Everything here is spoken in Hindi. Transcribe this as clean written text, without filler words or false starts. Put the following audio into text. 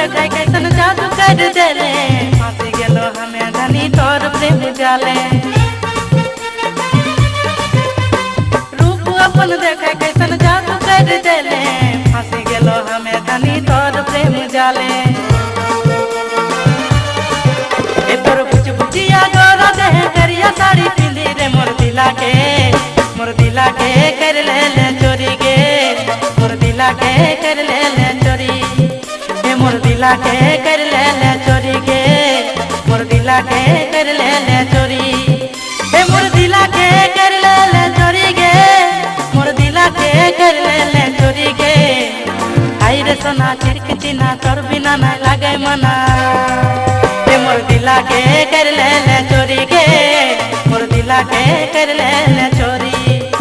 देखाय कैसन जादू कर देले फांसी गेलो हमें धनी तोर प्रेम जाले रूप अपन देखाय कैसन जादू कर देले फांसी गेलो हमें धनी तोर प्रेम जाले ए तोर बुझ बुझिया गोरा देह करिया साड़ी पिंदी रे मोर दिला के कर ले चोरी गे मोर दिला के कर ले चोरी हे मोर दिला के कर ले चोरी गे मोर दिला के कर ले चोरी हे मोर दिला के कर ले चोरी गे मोर दिला के कर ले चोरी गे आई रे सोना चिरकती ना तोर बिना ना लागे मना हे मोर दिला के कर ले चोरी गे मोर दिला के कर ले